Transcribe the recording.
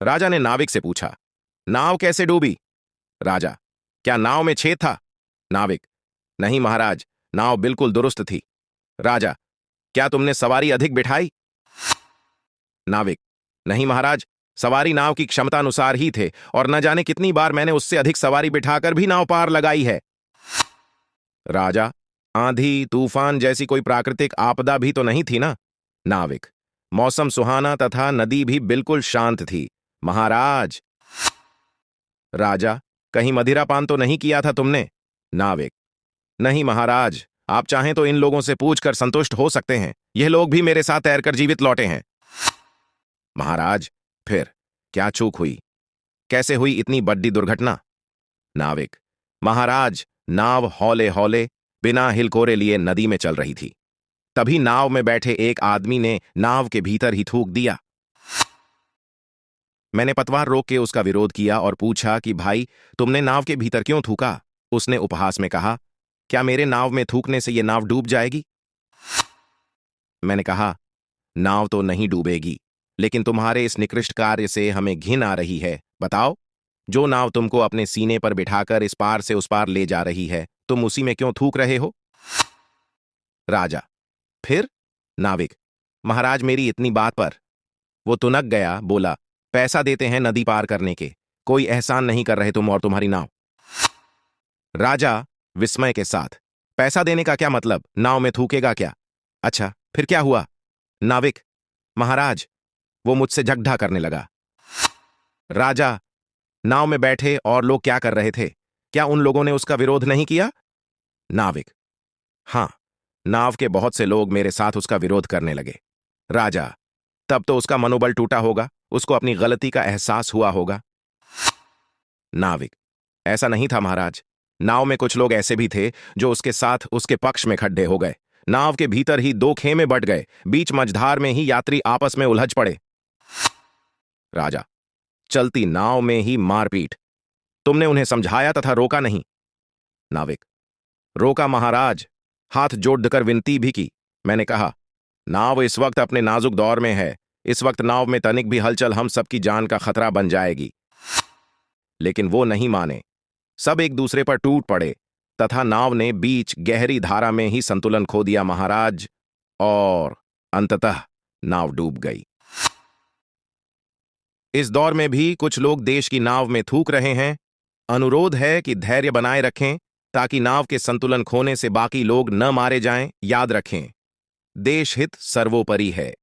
राजा ने नाविक से पूछा, नाव कैसे डूबी? राजा, क्या नाव में छेद था? नाविक, नहीं महाराज, नाव बिल्कुल दुरुस्त थी। राजा, क्या तुमने सवारी अधिक बिठाई? नाविक, नहीं महाराज, सवारी नाव की क्षमतानुसार ही थे और न जाने कितनी बार मैंने उससे अधिक सवारी बिठाकर भी नाव पार लगाई है। राजा, आंधी तूफान जैसी कोई प्राकृतिक आपदा भी तो नहीं थी ना? नाविक, मौसम सुहाना तथा नदी भी बिल्कुल शांत थी महाराज। राजा, कहीं मदिरापान तो नहीं किया था तुमने? नाविक, नहीं महाराज, आप चाहें तो इन लोगों से पूछकर संतुष्ट हो सकते हैं, यह लोग भी मेरे साथ तैरकर जीवित लौटे हैं। महाराज, फिर क्या चूक हुई? कैसे हुई इतनी बड़ी दुर्घटना? नाविक, महाराज, नाव हौले हौले बिना हिलकोरे लिए नदी में चल रही थी। तभी नाव में बैठे एक आदमी ने नाव के भीतर ही थूक दिया। मैंने पतवार रोक के उसका विरोध किया और पूछा कि भाई, तुमने नाव के भीतर क्यों थूका? उसने उपहास में कहा, क्या मेरे नाव में थूकने से यह नाव डूब जाएगी? मैंने कहा, नाव तो नहीं डूबेगी, लेकिन तुम्हारे इस निकृष्ट कार्य से हमें घिन आ रही है। बताओ, जो नाव तुमको अपने सीने पर बिठाकर इस पार से उस पार ले जा रही है, तुम उसी में क्यों थूक रहे हो? राजा, फिर? नाविक, महाराज, मेरी इतनी बात पर वो तुनक गया, बोला, पैसा देते हैं नदी पार करने के, कोई एहसान नहीं कर रहे तुम और तुम्हारी नाव। राजा विस्मय के साथ, पैसा देने का क्या मतलब? नाव में थूकेगा क्या? अच्छा, फिर क्या हुआ? नाविक, महाराज, वो मुझसे झगड़ा करने लगा। राजा, नाव में बैठे और लोग क्या कर रहे थे? क्या उन लोगों ने उसका विरोध नहीं किया? नाविक, हां, नाव के बहुत से लोग मेरे साथ उसका विरोध करने लगे। राजा, तब तो उसका मनोबल टूटा होगा, उसको अपनी गलती का एहसास हुआ होगा। नाविक, ऐसा नहीं था महाराज, नाव में कुछ लोग ऐसे भी थे जो उसके साथ उसके पक्ष में खड्डे हो गए। नाव के भीतर ही दो खेमे बट गए, बीच मझधार में ही यात्री आपस में उलझ पड़े। राजा, चलती नाव में ही मारपीट, तुमने उन्हें समझाया तथा रोका नहीं? नाविक, रोका महाराज, हाथ जोड़कर विनती भी की। मैंने कहा, नाव इस वक्त अपने नाजुक दौर में है, इस वक्त नाव में तनिक भी हलचल हम सबकी जान का खतरा बन जाएगी। लेकिन वो नहीं माने, सब एक दूसरे पर टूट पड़े तथा नाव ने बीच गहरी धारा में ही संतुलन खो दिया महाराज, और अंततः नाव डूब गई। इस दौर में भी कुछ लोग देश की नाव में थूक रहे हैं। अनुरोध है कि धैर्य बनाए रखें ताकि नाव के संतुलन खोने से बाकी लोग न मारे जाएं। याद रखें, देश हित सर्वोपरि है।